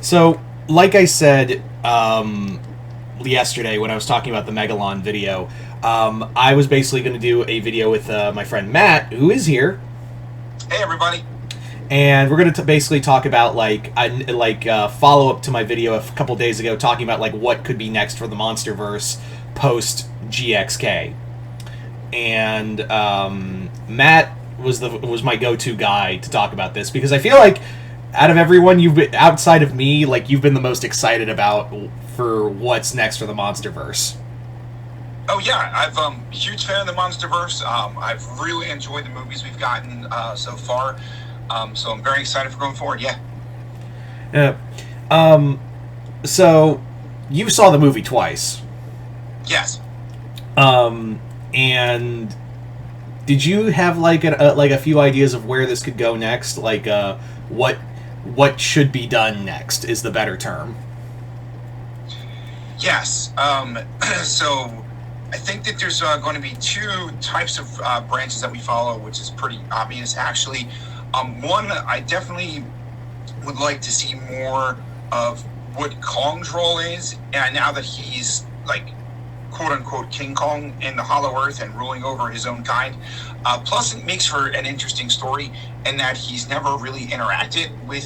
So, like I said yesterday when I was talking about the Megalon video, I was basically going to do a video with my friend Matt, who is here, Hey everybody. and we're going to basically talk about follow up to my video a couple days ago, talking about like what could be next for the Monsterverse post GXK. And Matt was my go-to guy to talk about this because I feel like out of everyone outside of me, like you've been the most excited about for what's next for the Monsterverse. Oh yeah, I've huge fan of the Monsterverse. I've really enjoyed the movies we've gotten so far. So I'm very excited for going forward. Yeah. Yeah. So you saw the movie twice. Yes. And did you have like a few ideas of where this could go next? Like what should be done next is the better term. Yes. So I think that there's going to be two types of branches that we follow, which is pretty obvious actually. One, I definitely would like to see more of what Kong's role is, and now that he's like quote-unquote King Kong in the Hollow Earth and ruling over his own kind. Plus, it makes for an interesting story in that he's never really interacted with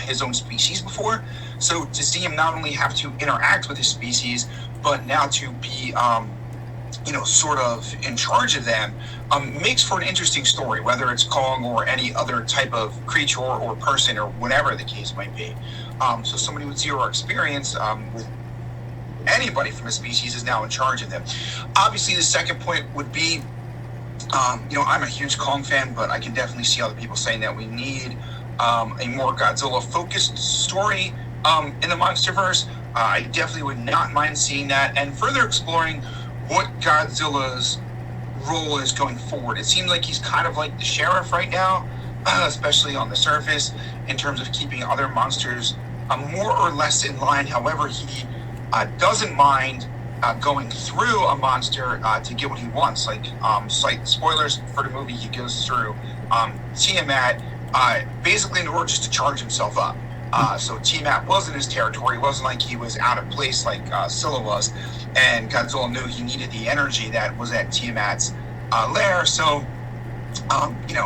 his own species before. So to see him not only have to interact with his species, but now to be, sort of in charge of them, makes for an interesting story, whether it's Kong or any other type of creature or person or whatever the case might be. So somebody with zero experience with anybody from a species is now in charge of them. Obviously, the second point would be, I'm a huge Kong fan, but I can definitely see other people saying that we need a more Godzilla-focused story in the Monsterverse. I definitely would not mind seeing that and further exploring what Godzilla's role is going forward. It seems like he's kind of like the sheriff right now, especially on the surface, in terms of keeping other monsters more or less in line. However, he doesn't mind going through a monster to get what he wants. Like, slight spoilers for the movie, he goes through Tiamat basically in order just to charge himself up. So Tiamat wasn't his territory. It wasn't like he was out of place like Scylla was. And Godzilla knew he needed the energy that was at Tiamat's lair. So,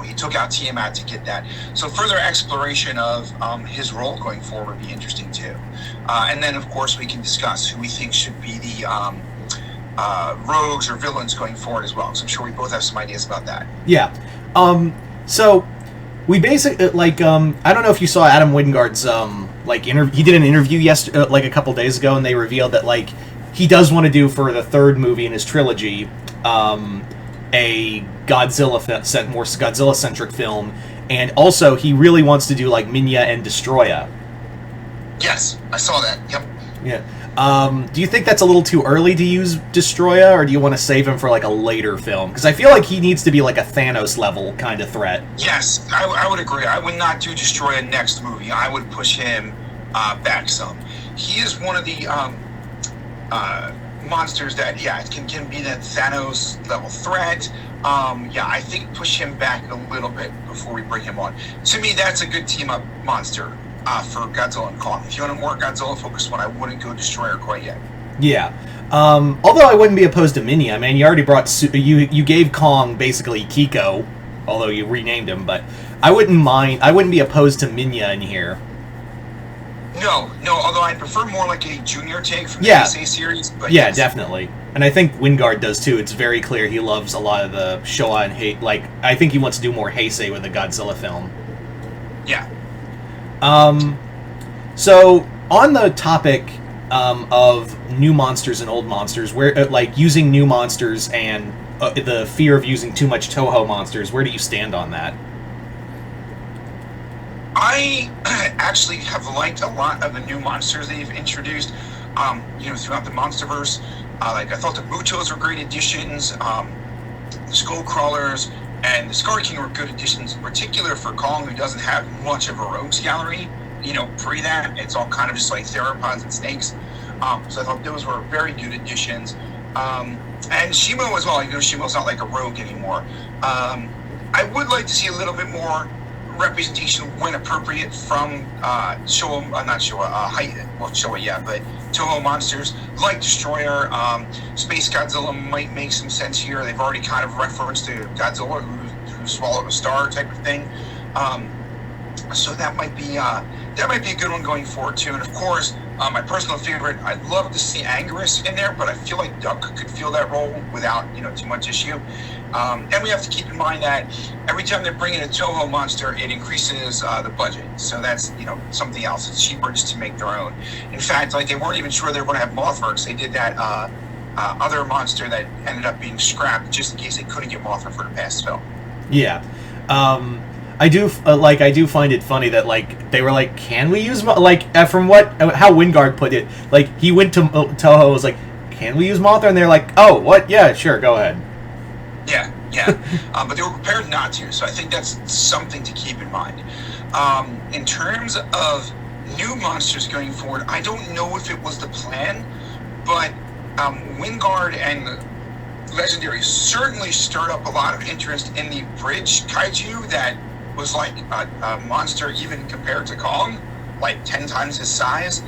he took out Tiamat to get that. So further exploration of his role going forward would be interesting too. And then, of course, we can discuss who we think should be the rogues or villains going forward as well. So I'm sure we both have some ideas about that. Yeah. So we basically I don't know if you saw Adam Wingard's he did an interview a couple days ago, and they revealed that he does want to do for the third movie in his trilogy a more Godzilla-centric film, and also he really wants to do Minya and Destroya. Yes, I saw that. Yep. Yeah. Do you think that's a little too early to use Destroya, or do you want to save him for a later film? Because I feel like he needs to be a Thanos level kind of threat. Yes, I would agree. I would not do Destroya next movie. I would push him back some. He is one of the monsters that can be that Thanos level threat. I think push him back a little bit before we bring him on. To me, that's a good team up monster for Godzilla and Kong. If you want a more Godzilla focused one, I wouldn't go Destroyer quite yet. Yeah. Although I wouldn't be opposed to Minya. I mean, you already brought you gave Kong basically Kiko, although you renamed him, but I wouldn't be opposed to Minya in here. No, although I'd prefer more like a junior take from the Heisei series. But yeah, yes. Definitely. And I think Wingard does too. It's very clear he loves a lot of the Showa and I think he wants to do more Heisei with the Godzilla film. Yeah. So, on the topic of new monsters and old monsters, where using new monsters and the fear of using too much Toho monsters, where do you stand on that? I actually have liked a lot of the new monsters they've introduced, throughout the Monsterverse. I thought the Muchos were great additions, the Skull Crawlers, and the Scar King were good additions, in particular for Kong, who doesn't have much of a rogues gallery. Pre that, it's all kind of just like theropods and snakes. So I thought those were very good additions. And Shimo as well, Shimo's not like a rogue anymore. I would like to see a little bit more representation when appropriate from Showa, not Showa, well, Showa, yeah, but Toho monsters like Destroyer. Space Godzilla might make some sense here. They've already kind of referenced to Godzilla who swallowed a star type of thing. So that might be a good one going forward too. And of course, my personal favorite, I'd love to see Anguirus in there, but I feel like Duck could fill that role without too much issue. And we have to keep in mind that every time they're bringing a Toho monster, it increases the budget. So that's something else. It's cheaper just to make their own. In fact, like they weren't even sure they were going to have Mothra, so they did that other monster that ended up being scrapped just in case they couldn't get Mothra for the past film. Yeah. I do find it funny that like they were like, can we use how Wingard put it, like he went to Toho, was like, can we use Mothra, and they're like, oh, what, yeah, sure, go ahead. Yeah. But they were prepared not to, so I think that's something to keep in mind. In terms of new monsters going forward, I don't know if it was the plan, but Wingard and Legendary certainly stirred up a lot of interest in the bridge kaiju that was like a monster even compared to Kong, like 10 times his size.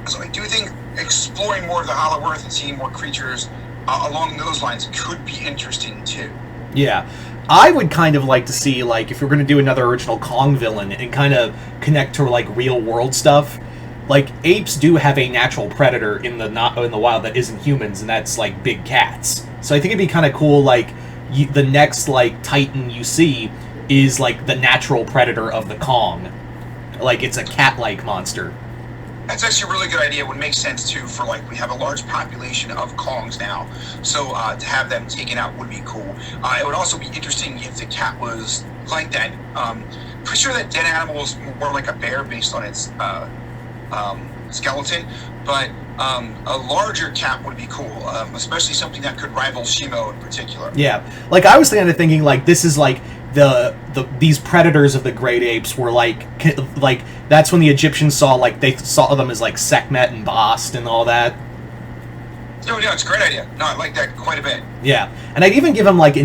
So I do think exploring more of the Hollow Earth and seeing more creatures along those lines could be interesting too. Yeah. I would kind of like to see, like, if we're going to do another original Kong villain and kind of connect to, like, real world stuff, like, apes do have a natural predator in the wild that isn't humans, and that's, like, big cats. So I think it'd be kind of cool, like, the next, like, Titan you see is, like, the natural predator of the Kong. Like, it's a cat-like monster. That's actually a really good idea. It would make sense, too, for, like, we have a large population of Kongs now. So to have them taken out would be cool. It would also be interesting if the cat was like that. Pretty sure that dead animal is more like a bear based on its skeleton. But a larger cat would be cool, especially something that could rival Shimo in particular. Yeah. Like, I was thinking, like, this is, like, these predators of the great apes were like that's when the Egyptians saw, like, they saw them as like Sekhmet and Bast and all that. No, it's a great idea. No, I like that quite a bit. Yeah, and I'd even give them like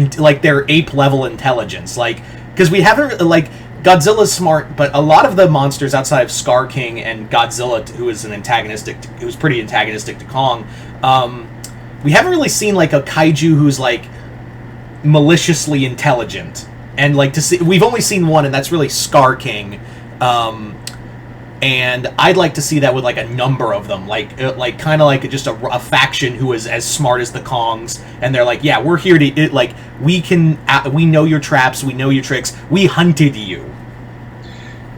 their ape level intelligence, like, because we haven't, like, Godzilla's smart, but a lot of the monsters outside of Scar King and Godzilla, who's pretty antagonistic to Kong, we haven't really seen like a kaiju who's like maliciously intelligent. And like we've only seen one, and that's really Scar King, and I'd like to see that with like a number of them, like kind of like just a faction who is as smart as the Kongs, and they're like, yeah, we're here to we know your traps, we know your tricks, we hunted you.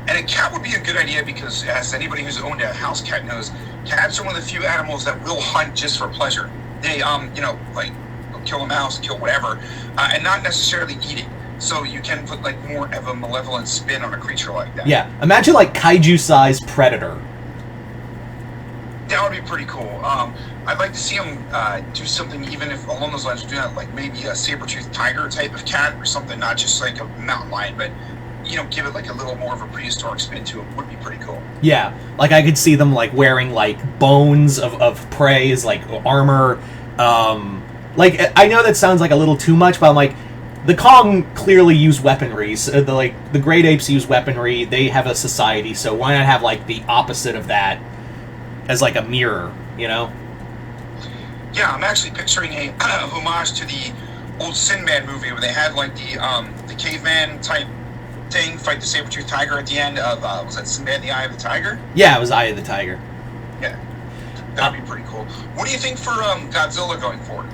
And a cat would be a good idea because, as anybody who's owned a house cat knows, cats are one of the few animals that will hunt just for pleasure. They like kill a mouse, kill whatever, and not necessarily eat it. So you can put like more of a malevolent spin on a creature like that. Yeah, imagine like kaiju-sized predator. That would be pretty cool. I'd like to see them do something, even if along those lines, do like maybe a saber-toothed tiger type of cat or something, not just like a mountain lion, but give it like a little more of a prehistoric spin to it. Would be pretty cool. Yeah, like I could see them like wearing like bones of prey as like armor. Like, I know that sounds like a little too much, but I'm like, the Kong clearly use weaponry. So the great apes use weaponry. They have a society, so why not have like the opposite of that as like a mirror, Yeah, I'm actually picturing a homage to the old Sinbad movie where they had like the caveman type thing fight the saber-toothed tiger at the end of was that Sinbad the Eye of the Tiger? Yeah, it was Eye of the Tiger. Yeah, that'd be pretty cool. What do you think for Godzilla going forward?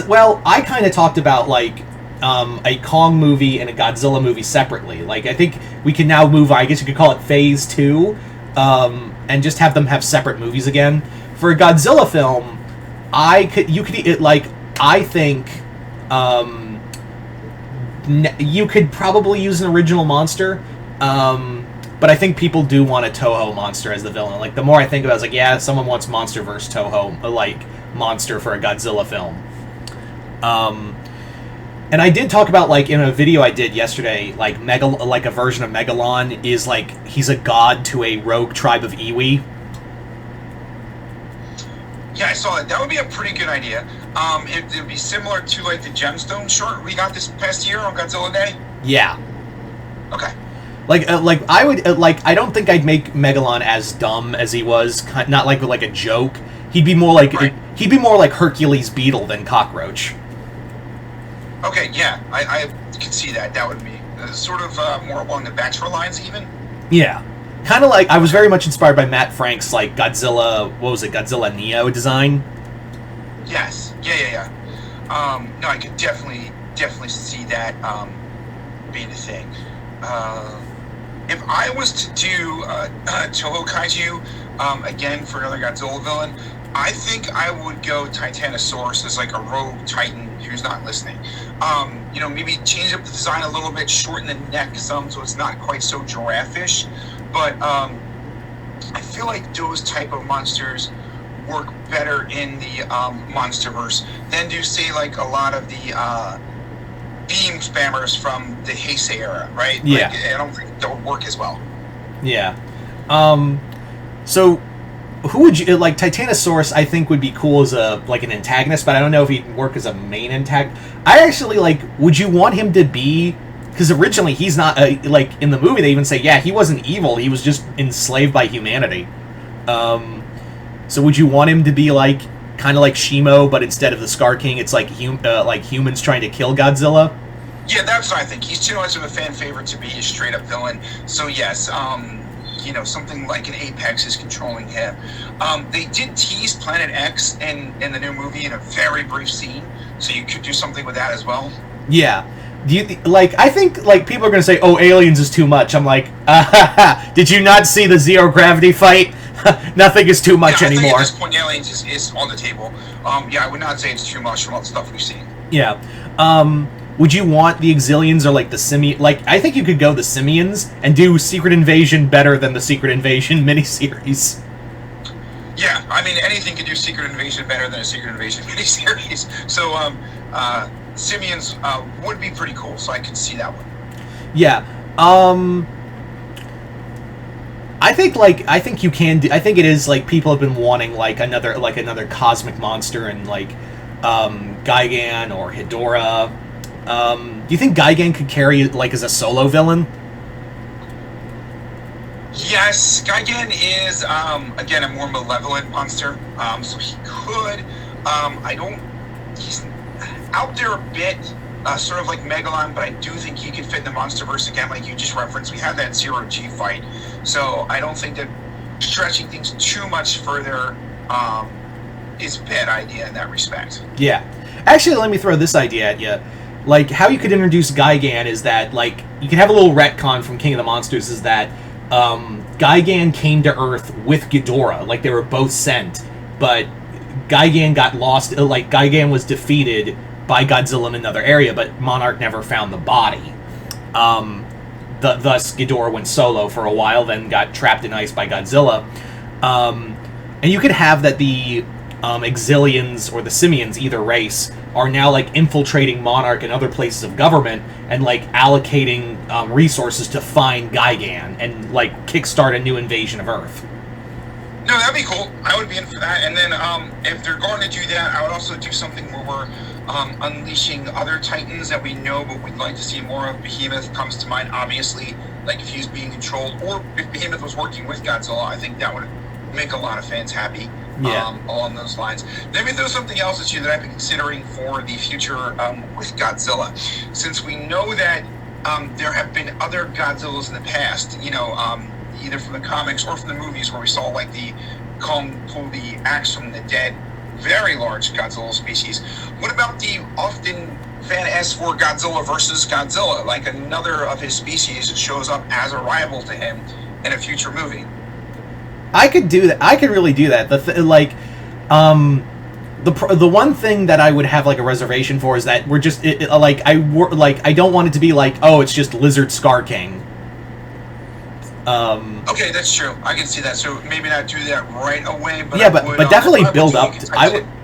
Well, I kind of talked about like a Kong movie and a Godzilla movie separately. Like, I think we can now move, I guess you could call it Phase 2, and just have them have separate movies again. For a Godzilla film, I think you could probably use an original monster, but I think people do want a Toho monster as the villain. Like, the more I think about it, it's like, yeah, someone wants Monsterverse Toho, like, monster for a Godzilla film. And I did talk about, like, in a video I did yesterday, like a version of Megalon is, like, he's a god to a rogue tribe of Iwi. Yeah, I saw it. That would be a pretty good idea. It would be similar to, like, the Gemstone short we got this past year on Godzilla Day. Yeah. Okay. Like I would I don't think I'd make Megalon as dumb as he was, not like a joke. He'd be more like Hercules Beetle than Cockroach. Okay, yeah, I can see that. That would be sort of more along the Baxter lines, even. Yeah, kind of like I was very much inspired by Matt Frank's like Godzilla. What was it? Godzilla Neo design. Yes. Yeah. No, I could definitely see that being a thing. If I was to do Toho Kaiju again for another Godzilla villain, I think I would go Titanosaurus as like a rogue titan who's not listening. Maybe change up the design a little bit, shorten the neck some so it's not quite so giraffe-ish. But I feel like those type of monsters work better in the Monsterverse than do, say, like a lot of the beam spammers from the Heisei era, right? Yeah. Like, I don't think they'll work as well. Yeah. So who would you like? Titanosaurus, I think, would be cool as an antagonist, but I don't know if he'd work as a main antagonist. I actually would you want him to be? Because originally he's not in the movie they even say he wasn't evil, he was just enslaved by humanity. So would you want him to be kind of like Shimo, but instead of the Scar King, it's like humans trying to kill Godzilla? Yeah, that's what I think. He's too much of a fan favorite to be a straight up villain. So yes, something like an Apex is controlling him. They did tease Planet X in the new movie in a very brief scene, so you could do something with that as well. Yeah. Do you I think people are gonna say, "Oh, aliens is too much." I'm like, did you not see the zero gravity fight? Nothing is too much anymore. I think at this point, aliens is on the table. I would not say it's too much from all the stuff we've seen. Yeah. Would you want the Exilians or the Simian? I think you could go the Simians and do Secret Invasion better than the Secret Invasion miniseries. Yeah, I mean anything could do Secret Invasion better than a Secret Invasion miniseries. So, Simians would be pretty cool. So I can see that one. Yeah. I think you can do. I think it is people have been wanting another cosmic monster and Gigan or Hedorah. Do you think Gigan could carry as a solo villain? Yes, Gigan is again a more malevolent monster. So he could. He's out there a bit, sort of like Megalon, but I do think he could fit in the Monsterverse again, like you just referenced. We had that zero-G fight, so I don't think that stretching things too much further is a bad idea in that respect. Yeah. Actually, let me throw this idea at you. How you could introduce Gigan is that, you can have a little retcon from King of the Monsters is that Gigan came to Earth with Ghidorah. They were both sent, but Gigan got lost. Gigan was defeated by Godzilla in another area, but Monarch never found the body. Thus, Ghidorah went solo for a while, then got trapped in ice by Godzilla. And you could have that the Exilians or the Simians, either race, are now infiltrating Monarch and other places of government and allocating resources to find Gigan and kickstart a new invasion of Earth. No, that'd be cool. I would be in for that. And then if they're going to do that, I would also do something where we're unleashing other Titans that we know but we'd like to see more of. Behemoth comes to mind, obviously, if he's being controlled, or if Behemoth was working with Godzilla, I think that would make a lot of fans happy. Yeah. Along those lines. Maybe there's something else that I've been considering for the future with Godzilla. Since we know that there have been other Godzillas in the past, either from the comics or from the movies where we saw the Kong pull the axe from the dead, very large Godzilla species. What about the often fan asks for Godzilla versus Godzilla, another of his species shows up as a rival to him in a future movie? I could do that. I could really do that. The one thing that I would have a reservation for is that we're just I don't want it to be it's just Lizard Scar King. Okay, that's true. I can see that. So maybe not do that right away, but yeah, but definitely build up.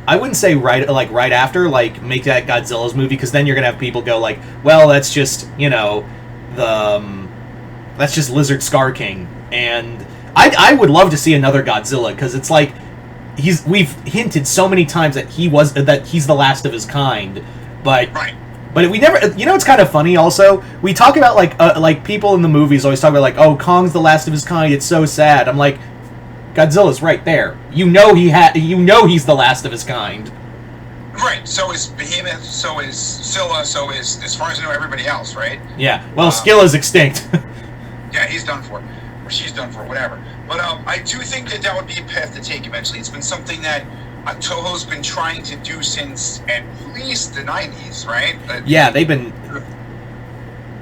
I wouldn't say right after make that Godzilla's movie, because then you're gonna have people go well, that's just that's just Lizard Scar King. And I would love to see another Godzilla, because it's we've hinted so many times that he's the last of his kind, but right. But we never, you know, it's kind of funny. Also, we talk about like people in the movies always talk about like, oh, Kong's the last of his kind. It's so sad. I'm like, Godzilla's right there. You know he's the last of his kind. Right. So is Behemoth. So is Scylla. So is, as far as I know, everybody else. Right. Yeah. Well, Scylla's extinct. Yeah, he's done for, or she's done for, whatever. But I do think that would be a path to take eventually. It's been something that Toho's been trying to do since at least the 90s, right? Yeah, they've been...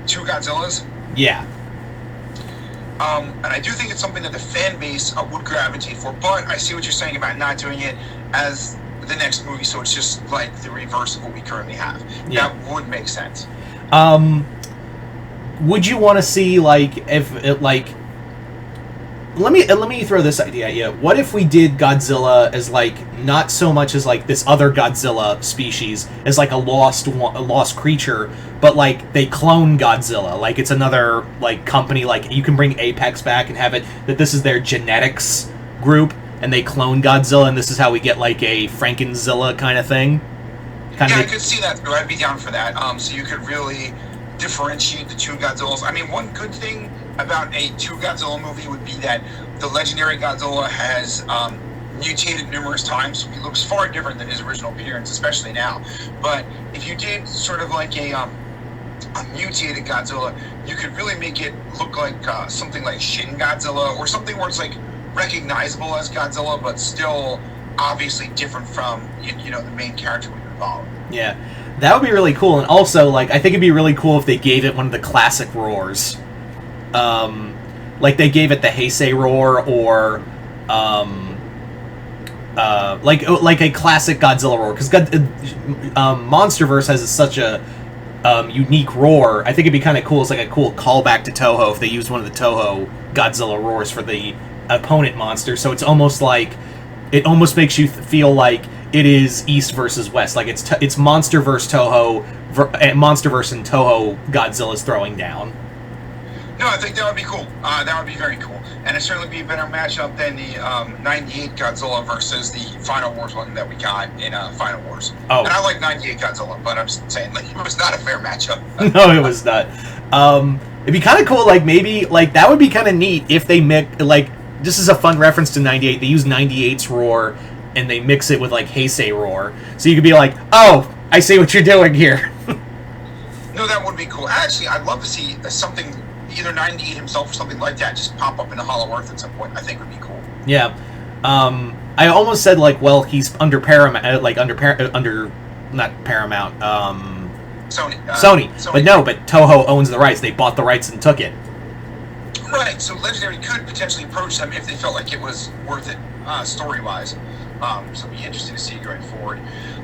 2 Godzillas? Yeah. And I do think it's something that the fan base would gravitate for, but I see what you're saying about not doing it as the next movie, so it's just like the reverse of what we currently have. Yeah. That would make sense. Would you want to see, like, if it, like... Let me throw this idea at you. What if we did Godzilla as, like, not so much as, like, this other Godzilla species, as, like, a lost creature, but, like, they clone Godzilla. Like, it's another, like, company, like, you can bring Apex back and have it, that this is their genetics group, and they clone Godzilla, and this is how we get, like, a Frankenzilla kind of thing. I could see that, though. I'd be down for that. So you could really differentiate the 2 Godzillas. I mean, one good thing about a 2 Godzilla movie would be that the legendary Godzilla has mutated numerous times. He looks far different than his original appearance, especially now. But if you did sort of like a mutated Godzilla, you could really make it look like something like Shin Godzilla, or something where it's like recognizable as Godzilla, but still obviously different from the main character we've been following. Yeah, that would be really cool. And also, like, I think it'd be really cool if they gave it one of the classic roars. Like they gave it the Heisei roar, or like a classic Godzilla roar, because Monsterverse has such a unique roar. I think it'd be kind of cool. It's like a cool callback to Toho if they used one of the Toho Godzilla roars for the opponent monster. So it's almost like it almost makes you feel like it is East versus West. Like it's Monsterverse Toho, Monsterverse and Toho Godzilla's throwing down. No, I think that would be cool. That would be very cool. And it'd certainly be a better matchup than the 98 Godzilla versus the Final Wars one that we got in Final Wars. Oh. And I like 98 Godzilla, but I'm saying, like, it was not a fair matchup. No, it was not. It'd be kind of cool, like, maybe, like, that would be kind of neat if they mix, like, this is a fun reference to 98. They use 98's roar, and they mix it with, like, Heisei roar. So you could be like, oh, I see what you're doing here. No, that would be cool. Actually, I'd love to see something, either 98 himself or something like that, just pop up in the Hollow Earth at some point. I think would be cool. Yeah. I almost said, like, well, he's under Paramount, like, under not Paramount, Sony. But no, but Toho owns the rights. They bought the rights and took it. Right, so Legendary could potentially approach them if they felt like it was worth it, story-wise. So it'd be interesting to see going forward.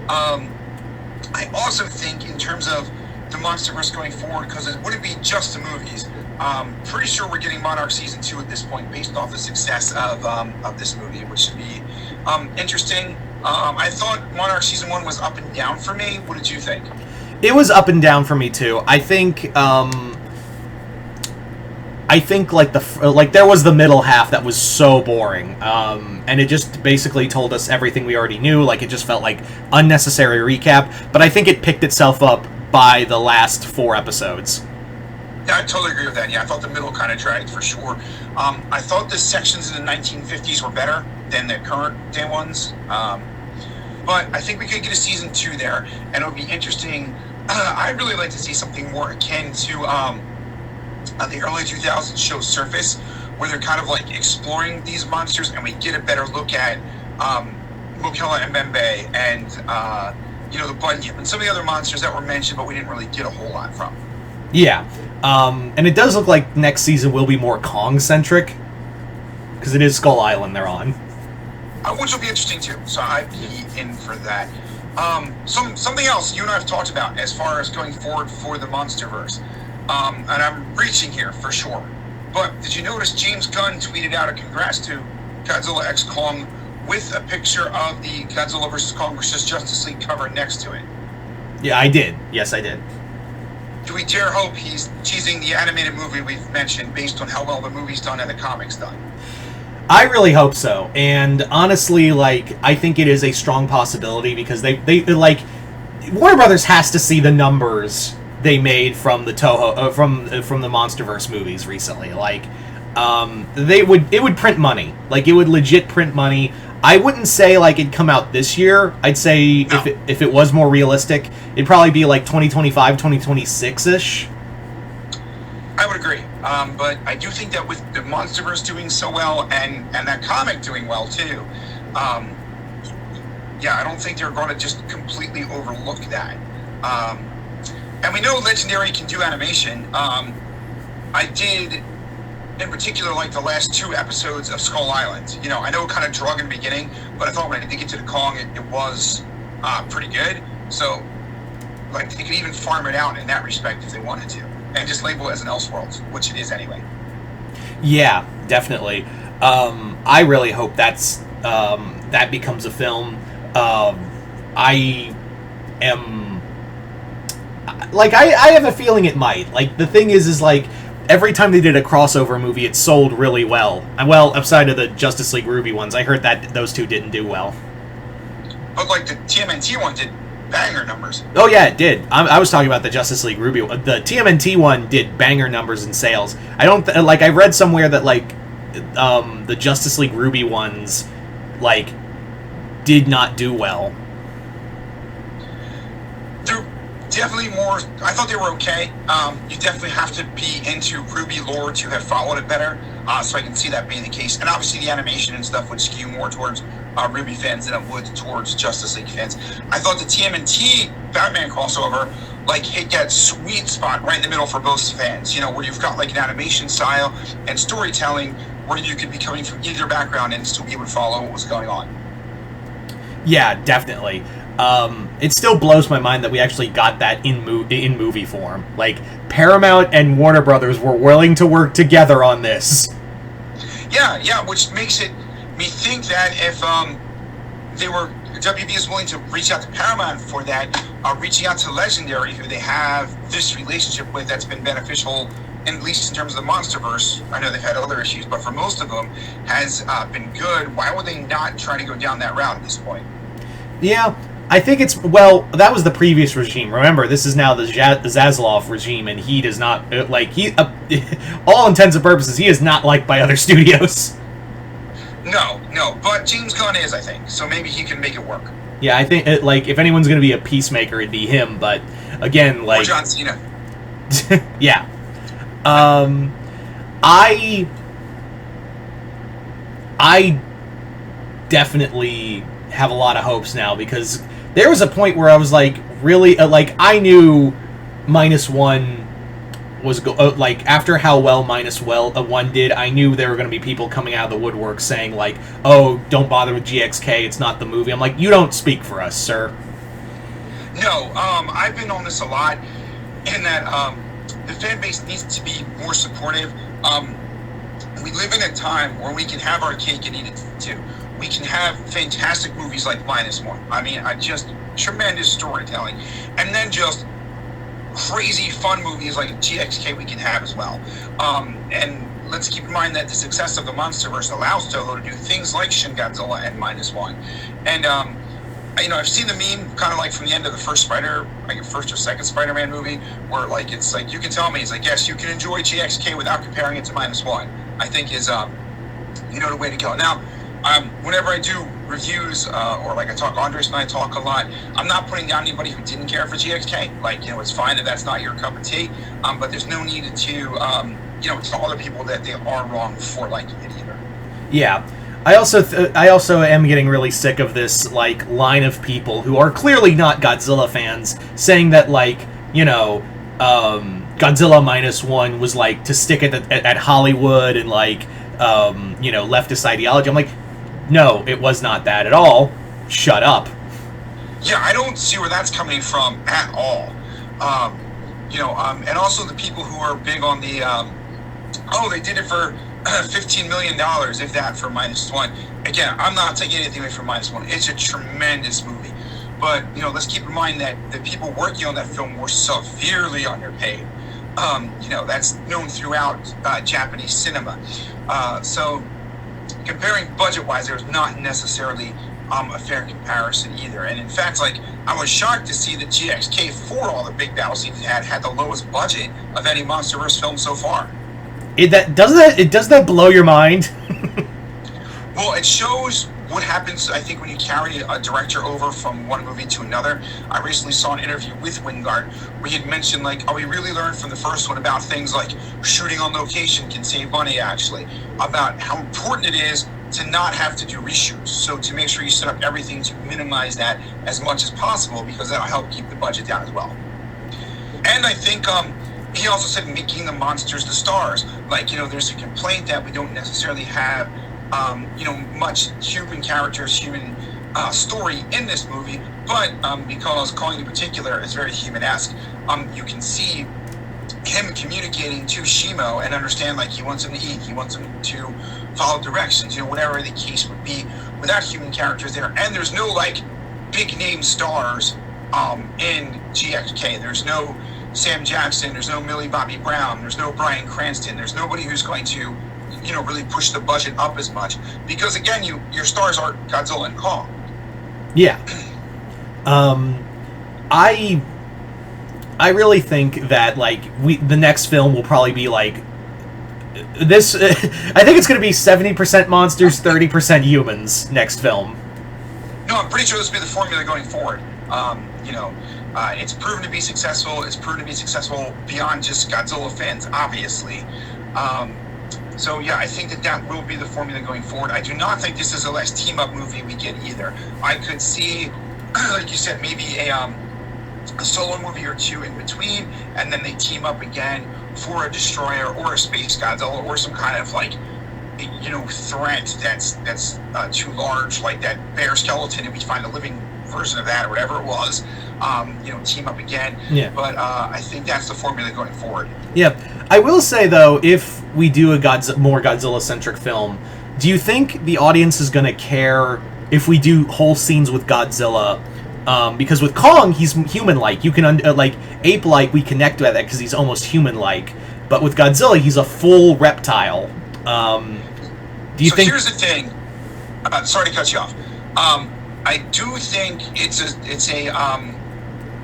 I also think, in terms of the Monsterverse going forward, because it wouldn't be just the movies. Pretty sure we're getting Monarch Season 2 at this point, based off the success of this movie, which should be interesting. I thought Monarch Season 1 was up and down for me. What did you think? It was up and down for me too. I think like there was the middle half that was so boring, and it just basically told us everything we already knew. Like, it just felt like unnecessary recap. But I think it picked itself up by the last 4 episodes. Yeah, I totally agree with that. Yeah, I thought the middle kind of dragged for sure. I thought the sections in the 1950s were better than the current day ones. But I think we could get a season 2 there, and it would be interesting. I'd really like to see something more akin to the early 2000s show Surface, where they're kind of like exploring these monsters, and we get a better look at Mokela and Mbembe and the Bunyip and some of the other monsters that were mentioned, but we didn't really get a whole lot from. Yeah, and it does look like next season will be more Kong-centric, because it is Skull Island they're on. Which will be interesting too, so I'd be in for that. Something else you and I have talked about as far as going forward for the Monsterverse, and I'm reaching here for sure, but did you notice James Gunn tweeted out a congrats to Godzilla x Kong with a picture of the Godzilla vs. Kong vs. Justice League cover next to it? Yeah, I did. Yes, I did. Do we dare hope he's teasing the animated movie we've mentioned based on how well the movie's done and the comic's done? I really hope so, and honestly, like, I think it is a strong possibility, because they like, Warner Brothers has to see the numbers they made from the Toho from the MonsterVerse movies recently. Like, it would print money. Like, it would legit print money. I wouldn't say like it'd come out this year. I'd say No. if it was more realistic, it'd probably be like 2025, 2026 ish. I would agree. But I do think that with the MonsterVerse doing so well and that comic doing well too, yeah, I don't think they're going to just completely overlook that. And we know Legendary can do animation. I did, in particular, like the last 2 episodes of Skull Island. You know, I know it kind of drug in the beginning, but I thought when I did get to the Kong, it was pretty good. So, like, they could even farm it out in that respect if they wanted to, and just label it as an Elseworlds, which it is anyway. Yeah, definitely. I really hope that becomes a film. I am like I have a feeling it might. Like, the thing is like every time they did a crossover movie, it sold really well. Well, outside of the Justice League Ruby ones, I heard that those two didn't do well. But like the TMNT one did banger numbers. Oh yeah, it did. I was talking about the Justice League Ruby. The TMNT one did banger numbers in sales. I don't like. I read somewhere that like the Justice League Ruby ones like did not do well. They're definitely more. I thought they were okay. You definitely have to be into Ruby lore to have followed it better. So I can see that being the case. And obviously the animation and stuff would skew more towards Ruby fans than it would towards Justice League fans. I thought the TMNT Batman crossover like hit that sweet spot right in the middle for both fans. You know, where you've got like an animation style and storytelling where you could be coming from either background and still be able to follow what was going on. Yeah, definitely. It still blows my mind that we actually got that in movie form. Like, Paramount and Warner Brothers were willing to work together on this. Yeah, which makes me think that if WB is willing to reach out to Paramount for that, reaching out to Legendary, who they have this relationship with that's been beneficial, at least in terms of the Monsterverse. I know they've had other issues, but for most of them, has been good. Why would they not try to go down that route at this point? Yeah, I think it's... Well, that was the previous regime. Remember, this is now the Zaslav regime, and he does not... all intents and purposes, he is not liked by other studios. No, but James Gunn is, I think, so maybe he can make it work. Yeah, I think, if anyone's going to be a peacemaker, it'd be him, but, again, like... Or John Cena. Yeah. I definitely have a lot of hopes now, because there was a point where I was like, really, I knew -1 was like, after how well -1 did, I knew there were going to be people coming out of the woodwork saying like, oh, don't bother with GXK, it's not the movie. I'm like, you don't speak for us, sir. No, I've been on this a lot, in that the fan base needs to be more supportive. We live in a time where we can have our cake and eat it too. We can have fantastic movies like -1. I mean, just tremendous storytelling. And then just crazy fun movies like GXK we can have as well. And let's keep in mind that the success of the Monsterverse allows Toho to do things like Shin Godzilla and -1. And, I've seen the meme kind of like from the end of the first or second Spider-Man movie, where like it's like, you can tell me, it's like, yes, you can enjoy GXK without comparing it to -1. I think is the way to go. Now, whenever I do reviews or like I talk, Andres and I talk a lot, I'm not putting down anybody who didn't care for GXK. Like, it's fine if that's not your cup of tea, but there's no need to tell other people that they are wrong for liking it either. Yeah. I also am getting really sick of this like line of people who are clearly not Godzilla fans saying that Godzilla -1 was like to stick it at Hollywood and like leftist ideology. I'm like, no, it was not that at all. Shut up. Yeah, I don't see where that's coming from at all. And also the people who are big on the they did it for $15 million, if that, for -1. Again, I'm not taking anything away from -1. It's a tremendous movie. But, let's keep in mind that the people working on that film were severely underpaid. That's known throughout Japanese cinema. So, comparing budget-wise, there's not necessarily a fair comparison either. And in fact, like, I was shocked to see that GXK, for all the big battle scenes it had the lowest budget of any Monsterverse film so far. Does that blow your mind? Well, it shows what happens, I think, when you carry a director over from one movie to another. I recently saw an interview with Wingard where he had mentioned, like, oh, we really learned from the first one about things like shooting on location can save money, actually, about how important it is to not have to do reshoots. So to make sure you set up everything to minimize that as much as possible, because that'll help keep the budget down as well. And I think he also said making the monsters the stars. Like, there's a complaint that we don't necessarily have much human characters, human story in this movie, but because Kong in particular is very human-esque, you can see him communicating to Shimo and understand, like, he wants him to eat, he wants him to follow directions, whatever the case would be, without human characters there. And there's no, like, big-name stars in GXK. There's no Sam Jackson, there's no Millie Bobby Brown, there's no Bryan Cranston, there's nobody who's going to really push the budget up as much, because again, your stars are Godzilla and Kong. Yeah. I really think that, like, the next film will probably be like this. I think it's going to be 70% monsters, 30% humans next film. No, I'm pretty sure this will be the formula going forward. It's proven to be successful. It's proven to be successful beyond just Godzilla fans, obviously. So yeah, I think that will be the formula going forward. I do not think this is the last team-up movie we get either. I could see, like you said, maybe a solo movie or two in between, and then they team up again for a destroyer or a space Godzilla or some kind of, like, threat that's too large, like that bear skeleton, and we find a living version of that or whatever it was. Team up again. Yeah. But I think that's the formula going forward. Yeah. I will say, though, if we do a more Godzilla-centric film, do you think the audience is going to care if we do whole scenes with Godzilla? Because with Kong, he's human-like. You can, ape-like, we connect with that because he's almost human-like. But with Godzilla, he's a full reptile. Do you think... Here's the thing. Sorry to cut you off. I do think it's a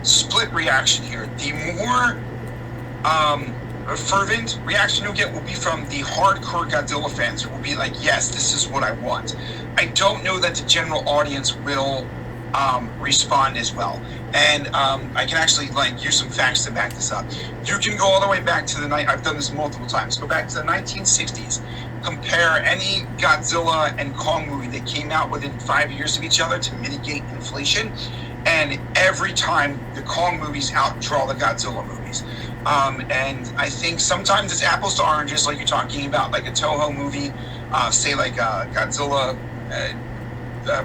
split reaction here. The more fervent reaction you'll get will be from the hardcore Godzilla fans, who will be like, yes, this is what I want. I don't know that the general audience will respond as well. And I can actually, use some facts to back this up. You can go all the way back to I've done this multiple times, go back to the 1960s, compare any Godzilla and Kong movie that came out within 5 years of each other to mitigate inflation, and every time the Kong movies outdraw the Godzilla movies. And I think sometimes it's apples to oranges, like you're talking about, like a Toho movie, say like Godzilla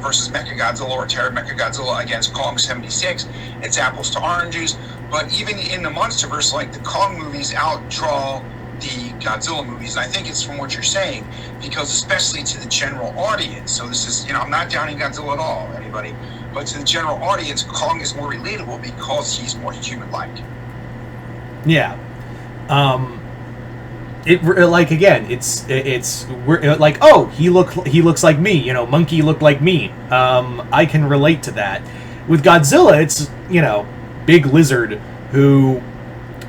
versus Mechagodzilla or Terror Mechagodzilla against Kong 76. It's apples to oranges, but even in the Monsterverse, like, the Kong movies outdraw the Godzilla movies. And I think it's from what you're saying, because especially to the general audience, so this is, I'm not downing Godzilla at all, anybody, but to the general audience, Kong is more relatable because he's more human-like. Yeah. We're like, oh, he looks like me, monkey looked like me. I can relate to that. With Godzilla, it's, big lizard who,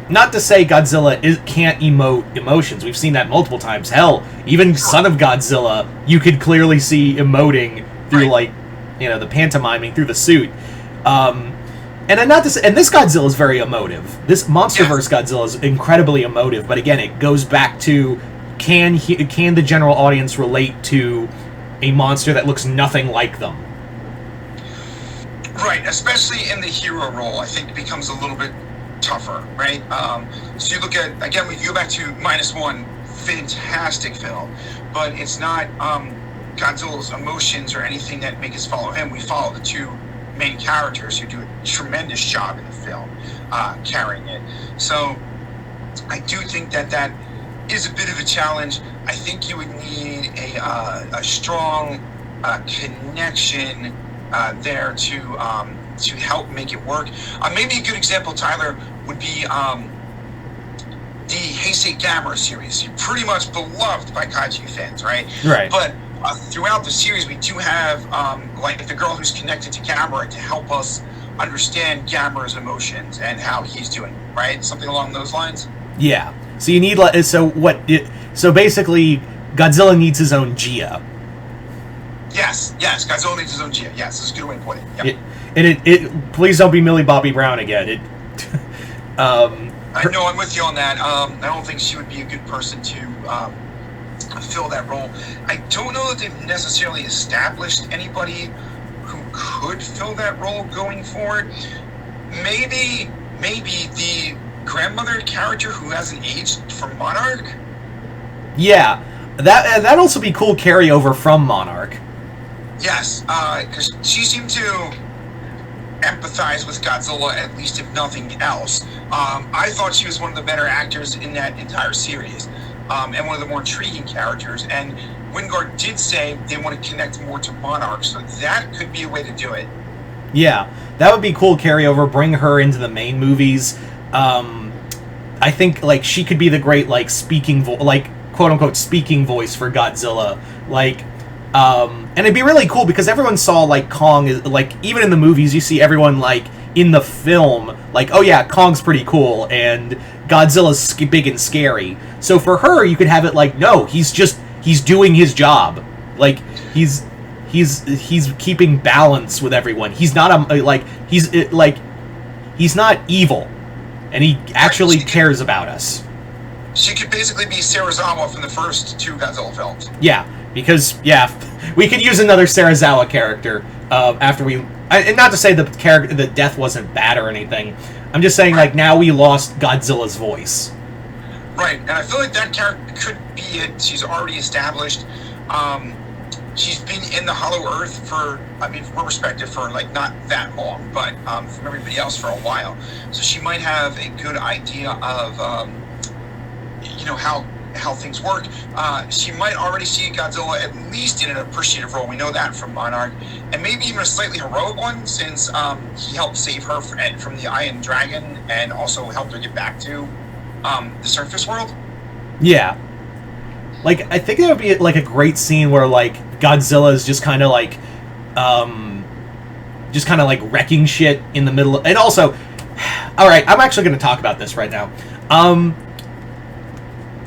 not to say Godzilla can't emote emotions. We've seen that multiple times. Hell, even Son of Godzilla, you could clearly see emoting through, the pantomiming through the suit. And then and this Godzilla is very emotive. This Monsterverse Godzilla is incredibly emotive, but again, it goes back to can the general audience relate to a monster that looks nothing like them? Right, especially in the hero role, I think it becomes a little bit tougher, right? So you look at, again, we go back to -1, fantastic film, but it's not Godzilla's emotions or anything that make us follow him. We follow the two main characters who do a tremendous job in the film carrying it. So I do think that is a bit of a challenge. I think you would need a strong connection there to help make it work. Maybe a good example, Tyler, would be the Heisei Gamera series. Pretty much beloved by kaiju fans, right? Right. But throughout the series, we do have like the girl who's connected to Gamera to help us understand Gamera's emotions and how he's doing, right? Something along those lines. Yeah. So you need so basically Godzilla needs his own Gia. Yes. Godzilla needs his own Gia. Yes, that's a good way to put it. Yep. It please don't be Millie Bobby Brown again. I know, I'm with you on that. I don't think she would be a good person to fill that role. I don't know that they've necessarily established anybody who could fill that role going forward. Maybe the grandmother character who hasn't aged from Monarch. Yeah, that'd also be cool carryover from Monarch. Yes, because she seemed to empathize with Godzilla, at least if nothing else. I thought she was one of the better actors in that entire series, and one of the more intriguing characters. And Wingard did say they want to connect more to Monarch, so that could be a way to do it. Yeah, that would be cool carryover. Bring her into the main movies. I think like she could be the great like speaking like quote unquote speaking voice for Godzilla. Like, and it'd be really cool because everyone saw like Kong is like even in the movies you see everyone like in the film like oh yeah Kong's pretty cool and Godzilla's big and scary. So for her you could have it like no he's doing his job like he's keeping balance with everyone. He's not he's not evil. And he actually cares about us. She could basically be Serizawa from the first two Godzilla films. Yeah, because, we could use another Serizawa character after we... And not to say the death wasn't bad or anything. I'm just saying, like, now we lost Godzilla's voice. Right, and I feel like that character could be it. She's already established. She's been in the Hollow Earth for, I mean, from her perspective, for like not that long, but from everybody else for a while. So she might have a good idea of, how things work. She might already see Godzilla at least in an appreciative role. We know that from Monarch, and maybe even a slightly heroic one, since he helped save her from the Iron Dragon and also helped her get back to the surface world. Yeah. Like, I think that would be like a great scene where like Godzilla is just kind of like wrecking shit in the middle. And also, all right, I'm actually going to talk about this right now.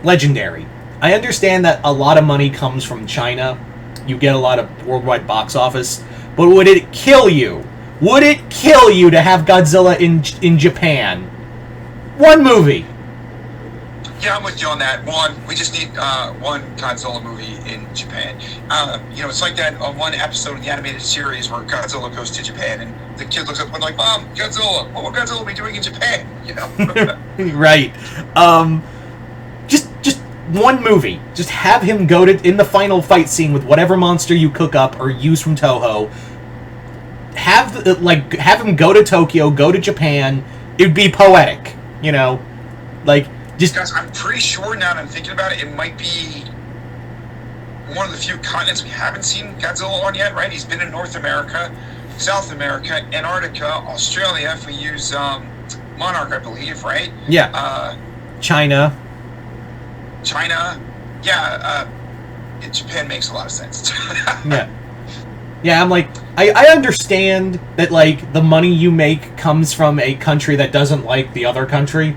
Legendary. I understand that a lot of money comes from China. You get a lot of worldwide box office. But would it kill you? Would it kill you to have Godzilla in Japan? One movie. Yeah, I'm with you on that. We just need one Godzilla movie in Japan. It's like that one episode of the animated series where Godzilla goes to Japan and the kid looks up and like, Mom, Godzilla, what will Godzilla be doing in Japan? Right. Just one movie. Just have him go in the final fight scene with whatever monster you cook up or use from Toho. Have him go to Tokyo, go to Japan. It'd be poetic, Guys, I'm pretty sure now that I'm thinking about it, it might be one of the few continents we haven't seen Godzilla on yet, right? He's been in North America, South America, Antarctica, Australia, if we use Monarch, I believe, right? Yeah. China. Yeah, Japan makes a lot of sense. Yeah. Yeah, I'm like, I understand that, like, the money you make comes from a country that doesn't like the other country.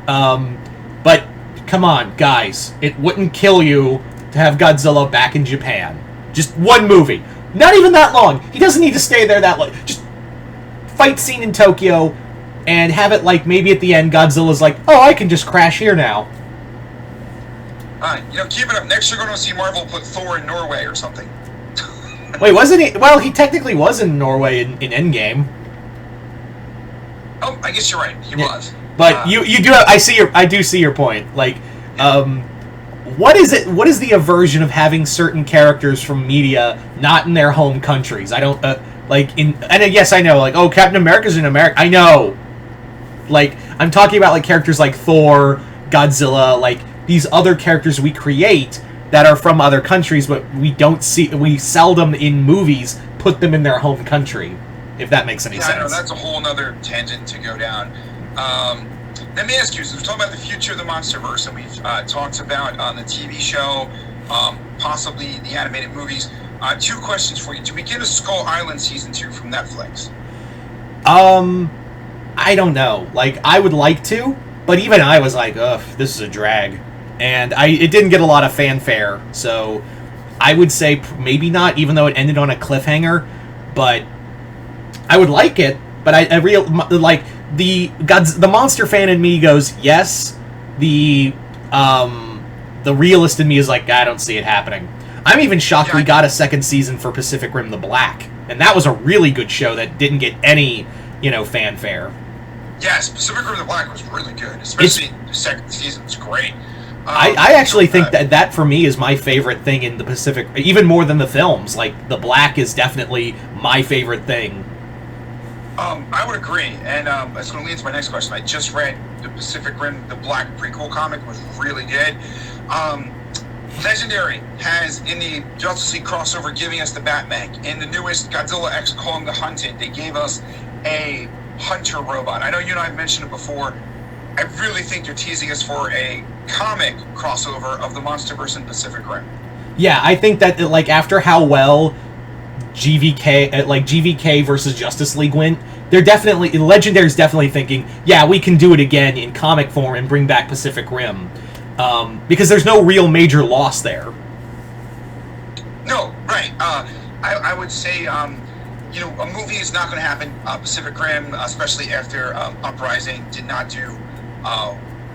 But, come on, guys. It wouldn't kill you to have Godzilla back in Japan. Just one movie. Not even that long. He doesn't need to stay there that long. Just fight scene in Tokyo, and have it, like, maybe at the end, Godzilla's like, oh, I can just crash here now. Keep it up. Next you're going to see Marvel put Thor in Norway or something. Wait, wasn't he? Well, he technically was in Norway in Endgame. Oh, I guess you're right. He was. But you do. I do see your point. Like, what is it? What is the aversion of having certain characters from media not in their home countries? I don't And yes, I know. Like, oh, Captain America's in America. I know. Like, I'm talking about like characters like Thor, Godzilla, like these other characters we create that are from other countries, but we seldom in movies put them in their home country. If that makes any sense. I know that's a whole other tangent to go down. Let me ask you, so we're talking about the future of the Monsterverse, and we've talked about on the TV show possibly the animated movies. Two questions for you. Do we get a Skull Island season 2 from Netflix? I don't know. Like, I would like to, but even I was like, ugh, this is a drag. And it didn't get a lot of fanfare, so I would say maybe not, even though it ended on a cliffhanger. But I would like it, but the monster fan in me goes, yes. The realist in me is like, I don't see it happening. I'm even shocked we got a second season for Pacific Rim: The Black, and that was a really good show that didn't get any, fanfare. Yes, Pacific Rim: The Black was really good, especially the second season was great. I actually think that for me is my favorite thing in the Pacific, even more than the films. Like, The Black is definitely my favorite thing. I would agree, and that's going to lead to my next question. I just read the Pacific Rim: The Black prequel comic. It was really good. Legendary has, in the Justice League crossover, giving us the Batmech. In the newest Godzilla X Kong the Hunted, they gave us a Hunter robot. I know you and I have mentioned it before. I really think they're teasing us for a comic crossover of the Monsterverse and Pacific Rim. Yeah, I think that, like, after how well GVK versus Justice League went, Legendary's definitely thinking, yeah, we can do it again in comic form and bring back Pacific Rim. Because there's no real major loss there. No, right. I would say, a movie is not going to happen. Pacific Rim, especially after Uprising, did not do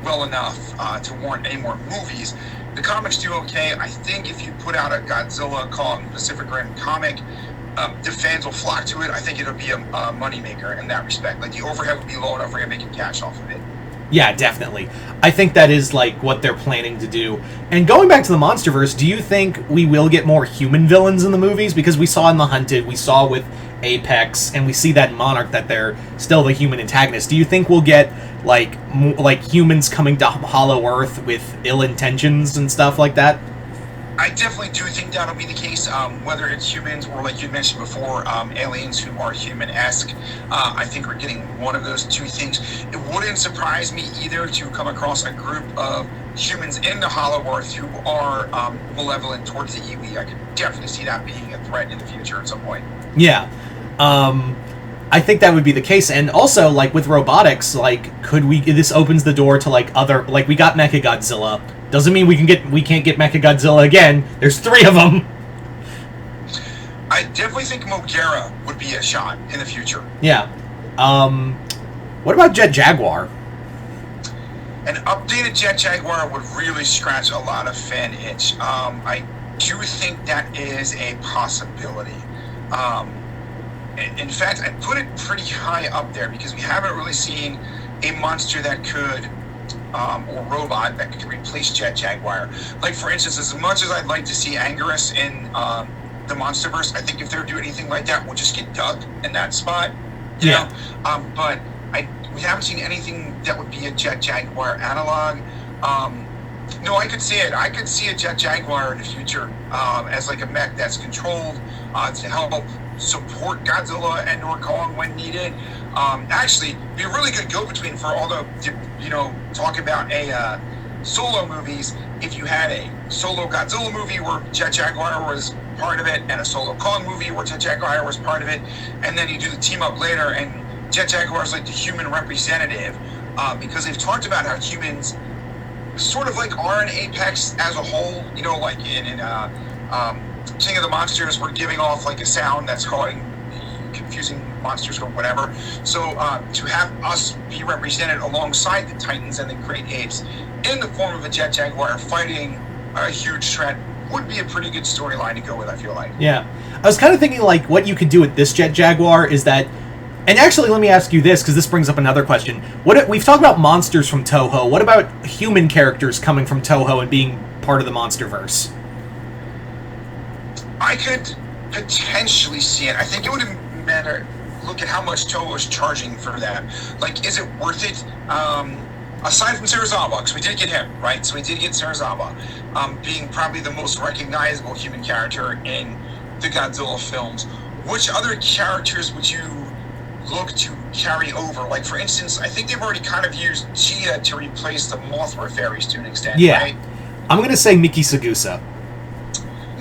well enough to warrant any more movies. The comics do okay. I think if you put out a Godzilla, Kong, Pacific Rim comic, the fans will flock to it. I think it'll be a moneymaker in that respect. Like, the overhead would be low enough for you to make cash off of it. Yeah, definitely. I think that is, like, what they're planning to do. And going back to the Monsterverse, do you think we will get more human villains in the movies? Because we saw in The Hunted, we saw with Apex, and we see that in Monarch that they're still the human antagonist. Do you think we'll get, like humans coming to Hollow Earth with ill intentions and stuff like that? I definitely do think that'll be the case, whether it's humans or, like you mentioned before, aliens who are human-esque. I think we're getting one of those two things. It wouldn't surprise me either to come across a group of humans in the Hollow Earth who are malevolent towards the Iwi. I could definitely see that being a threat in the future at some point. Yeah. I think that would be the case. And also, like, with robotics, like, this opens the door to, like, other, like, we got Mechagodzilla. Doesn't mean we can't get Mechagodzilla again. There's 3 of them. I definitely think Mogera would be a shot in the future. Yeah. What about Jet Jaguar? An updated Jet Jaguar would really scratch a lot of fan itch. I do think that is a possibility. In fact, I put it pretty high up there because we haven't really seen a monster that could, or robot that could replace Jet Jaguar. Like, for instance, as much as I'd like to see Anguirus in the Monsterverse, I think if they do anything like that, we'll just get Doug in that spot. You know? But we haven't seen anything that would be a Jet Jaguar analog. No, I could see it. I could see a Jet Jaguar in the future as like a mech that's controlled to help support Godzilla and or Kong when needed. Actually, be a really good go-between for all the, talk about a solo movies. If you had a solo Godzilla movie where Jet Jaguar was part of it, and a solo Kong movie where Jet Jaguar was part of it, and then you do the team up later, and Jet Jaguar is like the human representative, because they've talked about how humans sort of like are an Apex as a whole. Like in King of the Monsters, we're giving off like a sound that's confusing monsters or whatever. So to have us be represented alongside the Titans and the Great Apes in the form of a Jet Jaguar fighting a huge threat would be a pretty good storyline to go with, I feel like. Yeah. I was kind of thinking, like, what you could do with this Jet Jaguar is that... And actually, let me ask you this, because this brings up another question. We've talked about monsters from Toho. What about human characters coming from Toho and being part of the Monsterverse? I could potentially see it. I think it would matter. Look at how much Toho is charging for that. Like, is it worth it? Aside from Serizawa, because we did get him, right? So we did get Serizawa, being probably the most recognizable human character in the Godzilla films. Which other characters would you look to carry over? Like, for instance, I think they've already kind of used Chia to replace the Mothra fairies to an extent, right? I'm going to say Miki Sagusa.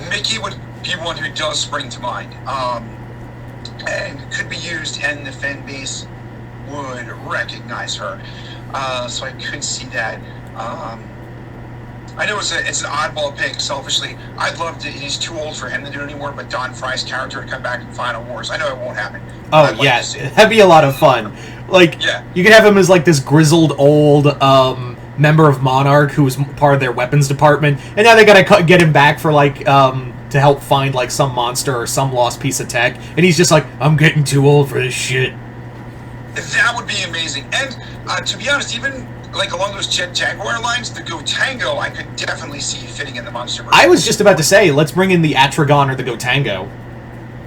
Mickey would be one who does spring to mind, and could be used, and the fan base would recognize her. So I could see that. I know it's an oddball pick. Selfishly, I'd love to. He's too old for him to do anymore. But Don Fry's character to come back in Final Wars. I know it won't happen. Oh yeah, that'd be a lot of fun. Like, yeah, you could have him as like this grizzled old member of Monarch who was part of their weapons department, and now they gotta get him back for like to help find like some monster or some lost piece of tech, and he's just like, I'm getting too old for this shit. That would be amazing. And to be honest, even like along those Jet Jaguar lines, the Gotango I could definitely see fitting in the Monsterverse. I was just about to say, let's bring in the Atragon or the Gotango.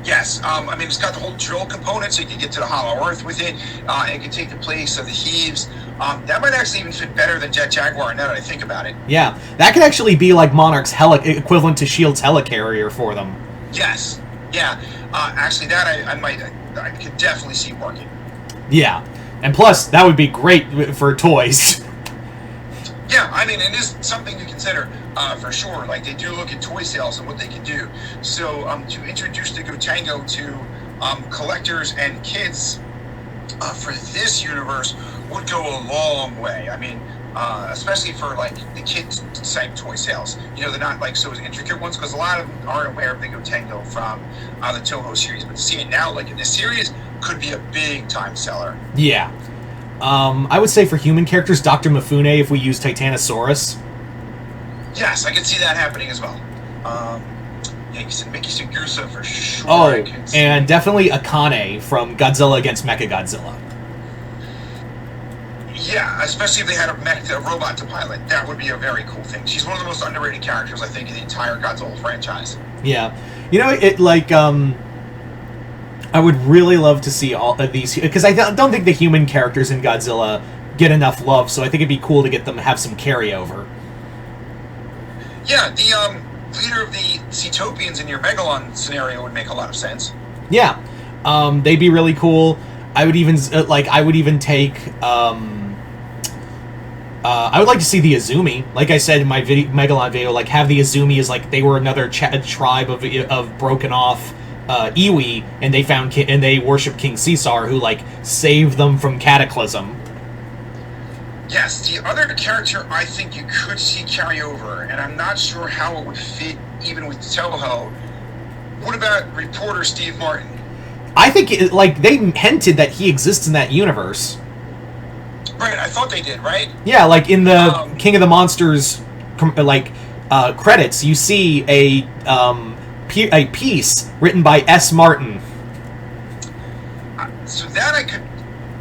Yes, I mean, it's got the whole drill component, so you can get to the Hollow Earth with it. It can take the place of the Heaves. That might actually even fit better than Jet Jaguar, now that I think about it. Yeah, that could actually be like Monarch's equivalent to S.H.I.E.L.D.'s helicarrier for them. Yes, yeah. Actually, that I could definitely see working. Yeah, and plus, that would be great for toys. Yeah, I mean, it is something to consider, for sure. Like, they do look at toy sales and what they can do. So, to introduce the Gotango to collectors and kids for this universe would go a long way. I mean, especially for, like, the kids-type toy sales. You know, they're not, like, so intricate ones, because a lot of them aren't aware of the Gotango from the Toho series. But to see it now, like, in this series, could be a big-time seller. Yeah. I would say for human characters, Dr. Mifune if we use Titanosaurus. Yes, I could see that happening as well. Yeah, you said Mickey Sugusa for sure. Oh, and definitely Akane from Godzilla against Mechagodzilla. Yeah, especially if they had a robot to pilot. That would be a very cool thing. She's one of the most underrated characters, I think, in the entire Godzilla franchise. Yeah. You know, it like, I would really love to see all of these, because I don't think the human characters in Godzilla get enough love, so I think it'd be cool to get them to have some carryover. Yeah, the leader of the Cetopians in your Megalon scenario would make a lot of sense. Yeah, they'd be really cool. I would even take. I would like to see the Azumi. Like I said in my Megalon video, like have the Azumi as like they were another tribe of broken off Iwi, and they worship King Caesar, who like saved them from Cataclysm. Yes, the other character I think you could see carry over, and I'm not sure how it would fit even with Toho. What about reporter Steve Martin? I think they hinted that he exists in that universe. Right, I thought they did, right? Yeah, like in the King of the Monsters credits, you see a piece written by S. Martin. So that I could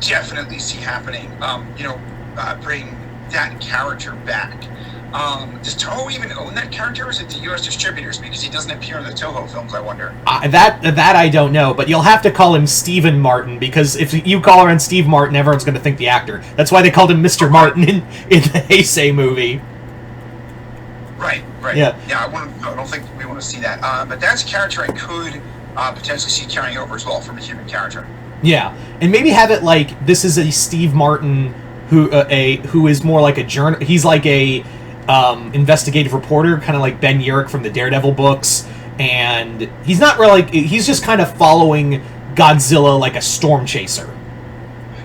definitely see happening. Bring that character back. Does Toho even own that character, or is it the U.S. distributors? Because he doesn't appear in the Toho films, I wonder. That I don't know, but you'll have to call him Stephen Martin, because if you call her Steve Martin, everyone's going to think the actor. That's why they called him Mr. Martin in the Heisei movie. Right. Yeah. I don't think we want to see that. But that's a character I could potentially see carrying over as well from a human character. Yeah, and maybe have it like this is a Steve Martin who is more like a he's like a investigative reporter, kind of like Ben Urich from the Daredevil books, and he's not really he's just kind of following Godzilla like a storm chaser.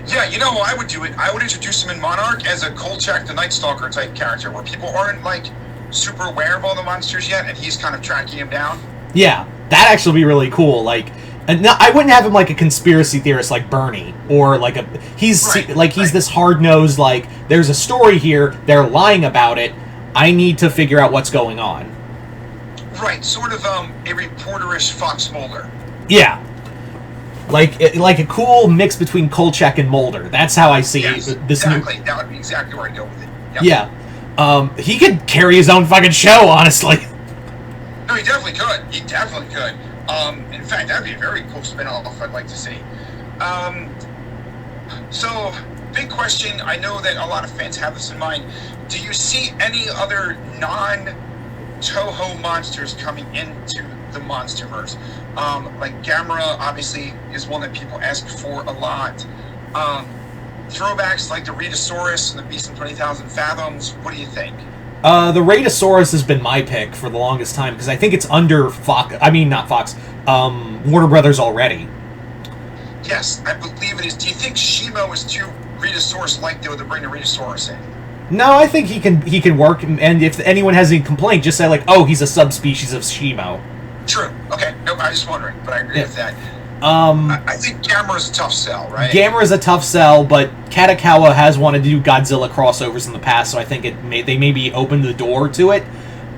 Yeah, you know how I would do it? I would introduce him in Monarch as a Kolchak the Night Stalker type character, where people aren't like super aware of all the monsters yet, and he's kind of tracking him down. Yeah, that'd actually be really cool. Like, and I wouldn't have him like a conspiracy theorist like Bernie, or like he's this hard-nosed, like, there's a story here, they're lying about it, I need to figure out what's going on. Right, sort of a reporterish Fox Mulder. Yeah. Like a cool mix between Kolchak and Mulder. That's how I see this. Exactly. That would be exactly where I'd go with it. Yep. Yeah. He could carry his own fucking show, honestly. No, he definitely could. In fact, that'd be a very cool spin-off I'd like to see. So, big question. I know that a lot of fans have this in mind. Do you see any other non-Toho monsters coming into the Monsterverse? Like Gamera, obviously, is one that people ask for a lot. Throwbacks like the Rhedosaurus and the Beast in 20,000 Fathoms. What do you think? The Radosaurus has been my pick for the longest time because I think it's under Fox. I mean, not Fox. Warner Brothers already. Yes, I believe it is. Do you think Shimo is too Radosaurus-like though to bring the Radosaurus in? No, I think he can work. And if anyone has any complaint, just say like, "Oh, he's a subspecies of Shimo." True. Okay. Nope. I was just wondering, but I agree with that. I think Gamera's a tough sell, right? Gamera's a tough sell, but Katakawa has wanted to do Godzilla crossovers in the past, so I think they maybe opened the door to it.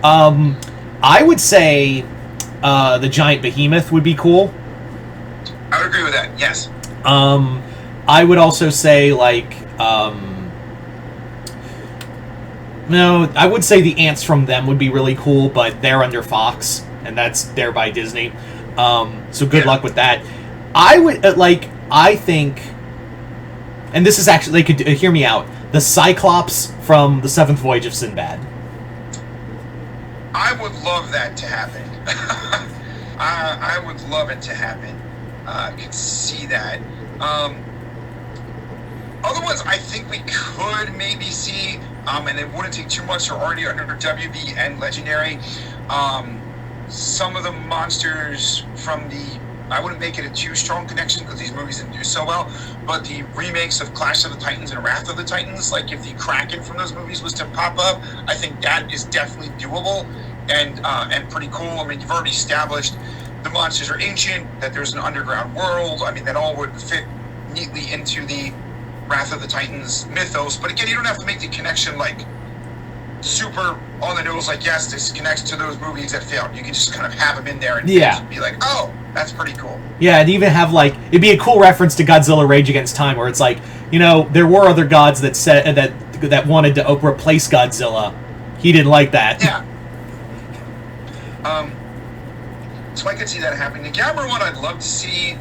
I would say the giant behemoth would be cool. I would agree with that. Yes. I would also say like no, I would say the ants from them would be really cool, but they're under Fox, and they're by Disney. So good luck with that. I would I think, and this is actually, they could hear me out. The Cyclops from the Seventh Voyage of Sinbad. I would love that to happen. I would love it to happen. I could see that. Other ones I think we could maybe see, and it wouldn't take too much. They're already under WB and Legendary. Some of the monsters from I wouldn't make it a too strong connection because these movies didn't do so well, but the remakes of Clash of the Titans and Wrath of the Titans, like if the Kraken from those movies was to pop up, I think that is definitely doable and pretty cool. I mean, you've already established the monsters are ancient, that there's an underground world. I mean, that all would fit neatly into the Wrath of the Titans mythos, but again, you don't have to make the connection like super on the nose, like, yes, this connects to those movies that failed. You can just kind of have them in there and be like, oh, that's pretty cool. Yeah, and even have like, it'd be a cool reference to Godzilla Rage Against Time, where it's like, you know, there were other gods that said that wanted to replace Godzilla. He didn't like that. Yeah. So I could see that happening. The Gamera one, I'd love to see.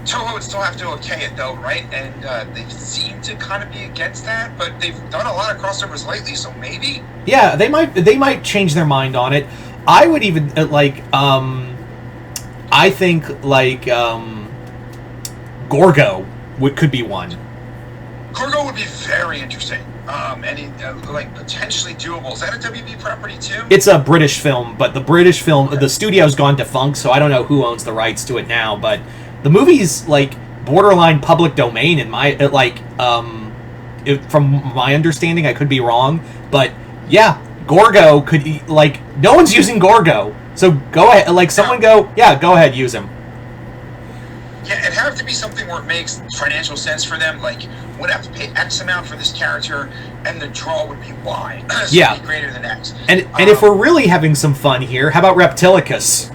Toho would still have to okay it though, right? And they seem to kind of be against that, but they've done a lot of crossovers lately, so maybe. Yeah, they might change their mind on it. I would even I think like Gorgo could be one. Gorgo would be very interesting, and like potentially doable. Is that a WB property too? It's a British film, but the British film, the studio's gone defunct, so I don't know who owns the rights to it now, but the movie's like borderline public domain in my from my understanding. I could be wrong, but yeah, Gorgo could no one's using Gorgo, so go ahead. Like someone go ahead, use him. Yeah, it'd have to be something where it makes financial sense for them. Like, would have to pay X amount for this character, and the draw would be Y. So it'd be greater than X. And if we're really having some fun here, how about Reptilicus?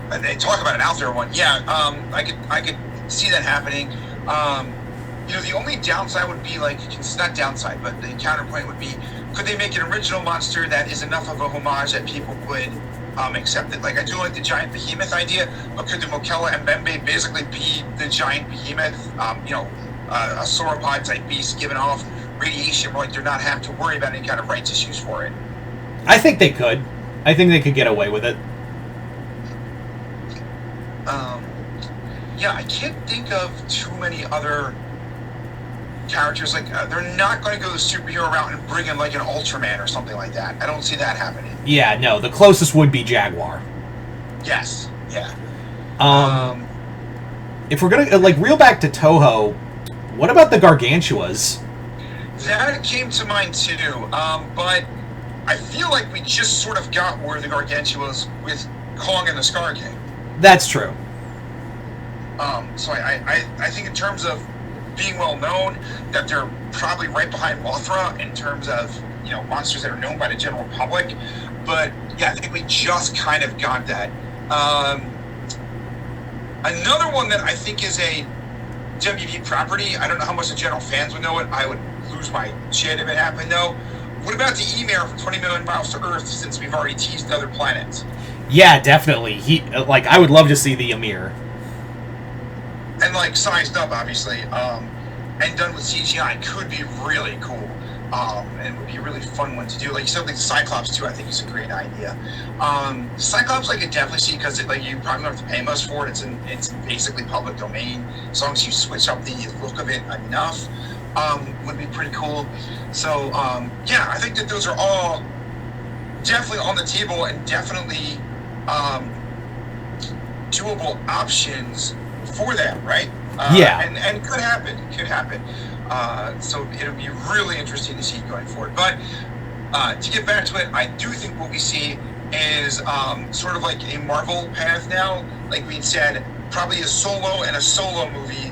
And they talk about an out there one. Yeah, I could see that happening. The only downside would be it's not downside, but the counterpoint would be, could they make an original monster that is enough of a homage that people would accept it? Like, I do like the giant behemoth idea, but could the Mokela and Bembe basically be the giant behemoth? A sauropod type beast giving off radiation where they're not have to worry about any kind of rights issues for it. I think they could. I think they could get away with it. I can't think of too many other characters. They're not going to go the superhero route and bring in like an Ultraman or something like that. I don't see that happening. Yeah, no. The closest would be Jaguar. Yes. Yeah. If we're gonna reel back to Toho, what about the Gargantuas? That came to mind too. But I feel like we just sort of got where the Gargantuas with Kong and the Scar King. That's true. So I think in terms of being well known, that they're probably right behind Mothra in terms of monsters that are known by the general public. But yeah, I think we just kind of got that. Another one that I think is a WB property. I don't know how much the general fans would know it. I would lose my shit if it happened though. What about the Ymir from 20 Million Miles to Earth? Since we've already teased other planets. Yeah, definitely. I would love to see the Ymir. And sized up, obviously, and done with CGI could be really cool, and would be a really fun one to do. Like something Cyclops too, I think is a great idea. Cyclops, I could definitely see because you probably don't have to pay much for it. It's basically public domain as long as you switch up the look of it enough. would be pretty cool. So yeah, I think that those are all definitely on the table and definitely doable options for them, right? Yeah. And could happen. So it'll be really interesting to see going forward. But to get back to it, I do think what we see is sort of like a Marvel path now. Like we said, probably a solo movie,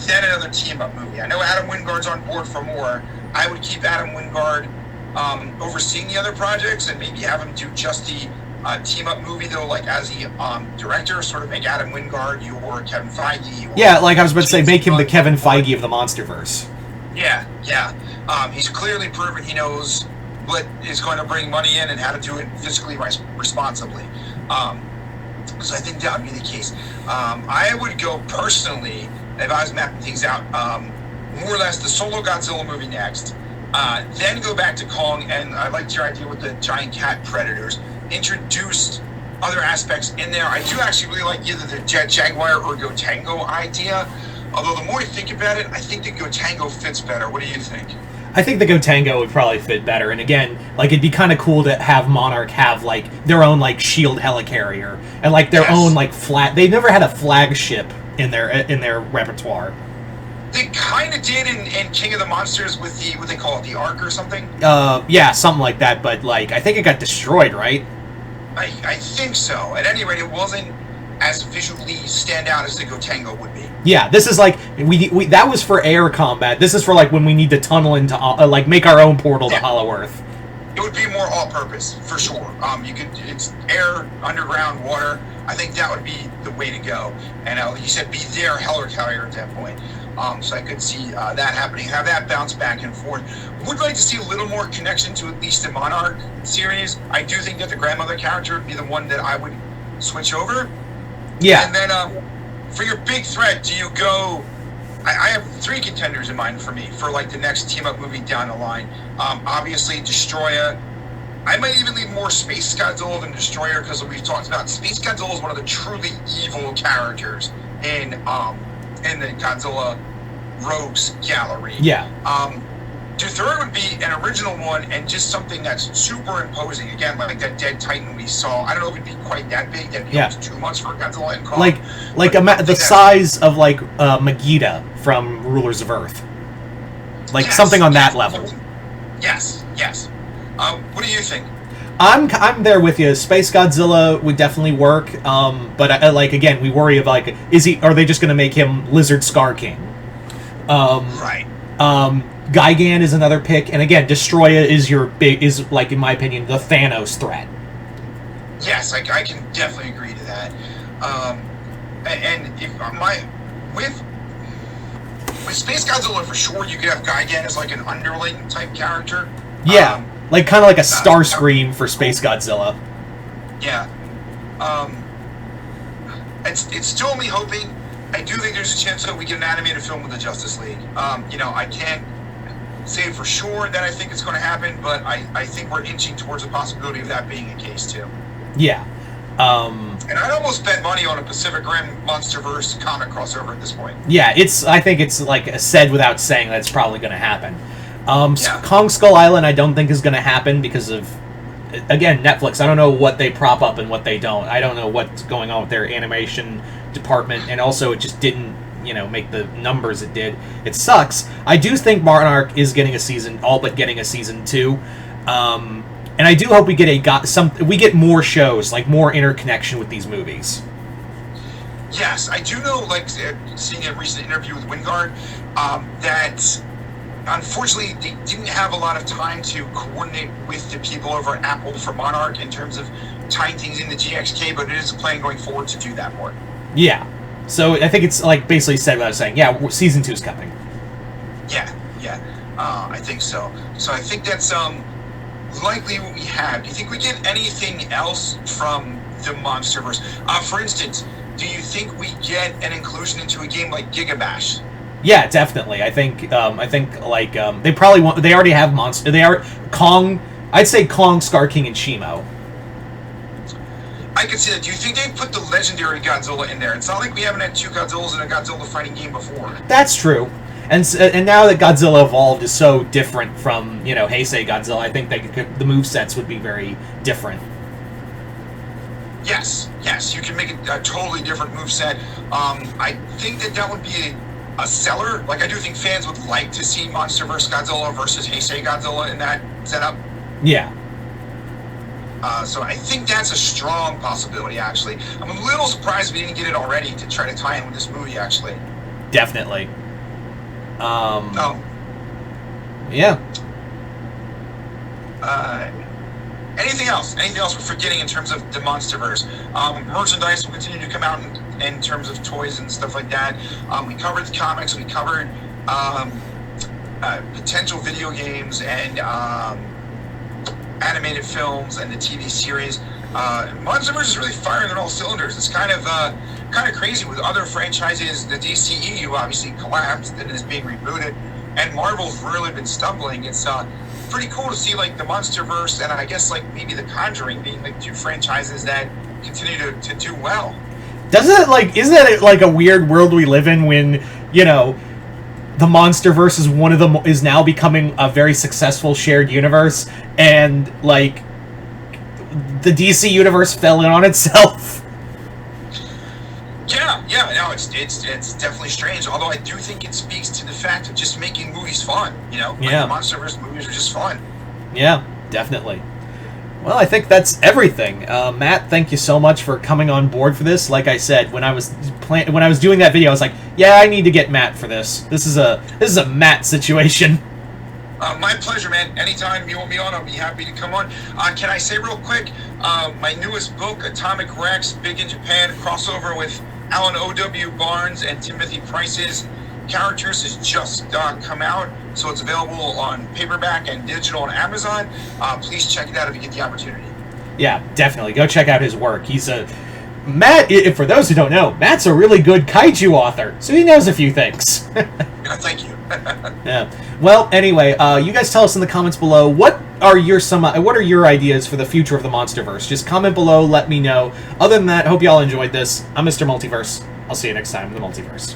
then another team-up movie. I know Adam Wingard's on board for more. I would keep Adam Wingard overseeing the other projects and maybe have him do just the team-up movie, though, like as the director, sort of make Adam Wingard your Kevin Feige. Yeah, like I was about to say, make him the Kevin Feige of the Monsterverse. Yeah. He's clearly proven he knows what is going to bring money in and how to do it fiscally responsibly. So I think that would be the case. I would go personally, if I was mapping things out, more or less the solo Godzilla movie next, then go back to Kong, and I liked your idea with the giant cat predators. Introduced other aspects in there. I do actually really like either the Jet Jaguar or Gotengo idea. Although the more I think about it, I think the Gotengo fits better. What do you think? I think the Gotengo would probably fit better. And again, like it'd be kind of cool to have Monarch have like their own like shield helicarrier and like their own like flat. They never had a flagship in their repertoire. They kind of did in King of the Monsters with the, what they call it, the Ark or something? Yeah, something like that, but, like, I think it got destroyed, right? I think so. At any rate, it wasn't as visually stand out as the Gotengo would be. Yeah, this is like, we that was for air combat. This is for, like, when we need to tunnel into, like, make our own portal to Hollow Earth. It would be more all-purpose, for sure. It's air, underground, water. I think that would be the way to go. And you said be their helicarrier at that point. So I could see that happening, have that bounce back and forth. Would like to see a little more connection to at least the Monarch series. I do think that the grandmother character would be the one that I would switch over. Yeah. And then for your big threat, do you go... I have 3 contenders in mind for me, for like the next team-up movie down the line. Obviously, Destroyer. I might even leave more Space Godzilla than Destroyer, because we've talked about Space Godzilla is one of the truly evil characters in the Godzilla Rogues gallery. Yeah. The third would be an original one and just something that's super imposing. Again, like that Dead Titan we saw. I don't know if it'd be quite that big. That'd be almost too much for Godzilla and Kong. Like the size of like Megiddo from Rulers of Earth. Like something on that level. Yes. What do you think? I'm there with you. Space Godzilla would definitely work, but like again, we worry of like, are they just going to make him Lizard Scar King? Right. Gigan is another pick, and again, Destroyer is like in my opinion the Thanos threat. Yes, I can definitely agree to that. And if with Space Godzilla for sure, you could have Gigan as like an underling type character. Yeah. Like kind of like a Starscream for Space Godzilla. Yeah. It's still me hoping. I do think there's a chance that we get an animated film with the Justice League. I can't say for sure that I think it's going to happen, but I think we're inching towards the possibility of that being the case too. Yeah. And I'd almost bet money on a Pacific Rim Monsterverse comic crossover at this point. Yeah, I think it's like said without saying that it's probably going to happen. Kong Skull Island I don't think is going to happen because of, again, Netflix. I don't know what they prop up and what they don't. I don't know what's going on with their animation department, and also it just didn't, make the numbers it did. It sucks. I do think Monarch is getting a season, all but getting a season 2. And I do hope we get more shows, like more interconnection with these movies. Yes, I do know, like, seeing a recent interview with Wingard, that unfortunately they didn't have a lot of time to coordinate with the people over at Apple for Monarch in terms of tying things into GXK, but it is a plan going forward to do that more. Yeah. So I think it's like basically said what I was saying. Yeah, season 2 is coming. Yeah. I think so. So I think that's likely what we have. Do you think we get anything else from the Monsterverse? For instance, do you think we get an inclusion into a game like Gigabash? Yeah, definitely. I think like they probably want. They already have monster. They are Kong. I'd say Kong, Scar King, and Shimo. I could see that. Do you think they put the legendary Godzilla in there? It's not like we haven't had 2 Godzillas in a Godzilla fighting game before. That's true. And now that Godzilla Evolved is so different from, you know, Heisei Godzilla, I think the movesets would be very different. Yes, you can make a totally different moveset. I think that would be a seller. Like, I do think fans would like to see Monsterverse Godzilla versus Heisei Godzilla in that setup. Yeah. So I think that's a strong possibility, actually. I'm a little surprised we didn't get it already to try to tie in with this movie, actually. Definitely. Oh. Yeah. Anything else? Anything else we're forgetting in terms of the Monsterverse? Merchandise will continue to come out in terms of toys and stuff like that. We covered the comics. We covered potential video games and animated films and the TV series. Monsterverse is really firing on all cylinders. It's kind of crazy with other franchises. The DCEU obviously collapsed and is being rebooted, and Marvel's really been stumbling. It's pretty cool to see like the Monsterverse and I guess like maybe the Conjuring being like two franchises that continue to do well. Isn't it like a weird world we live in when, you know, the Monsterverse is now becoming a very successful shared universe, and like the DC universe fell in on itself. Yeah, no, it's definitely strange. Although I do think it speaks to the fact of just making movies fun. You know, yeah, like the Monsterverse movies are just fun. Yeah, definitely. Well, I think that's everything. Matt, thank you so much for coming on board for this. Like I said, when I was doing that video, I was like, yeah, I need to get Matt for this. This is a Matt situation. My pleasure, man. Anytime you want me on, I'll be happy to come on. Can I say real quick, my newest book, Atomic Rex, big in Japan, crossover with Alan O.W. Barnes and Timothy Price's characters, has just come out. So it's available on paperback and digital on Amazon. Please check it out if you get the opportunity. Yeah, definitely. Go check out his work. Matt, for those who don't know, Matt's a really good kaiju author, so he knows a few things. Thank you. Yeah. Well, anyway, you guys tell us in the comments below, what are your ideas for the future of the Monsterverse? Just comment below, let me know. Other than that, hope you all enjoyed this. I'm Mr. Multiverse. I'll see you next time in the Multiverse.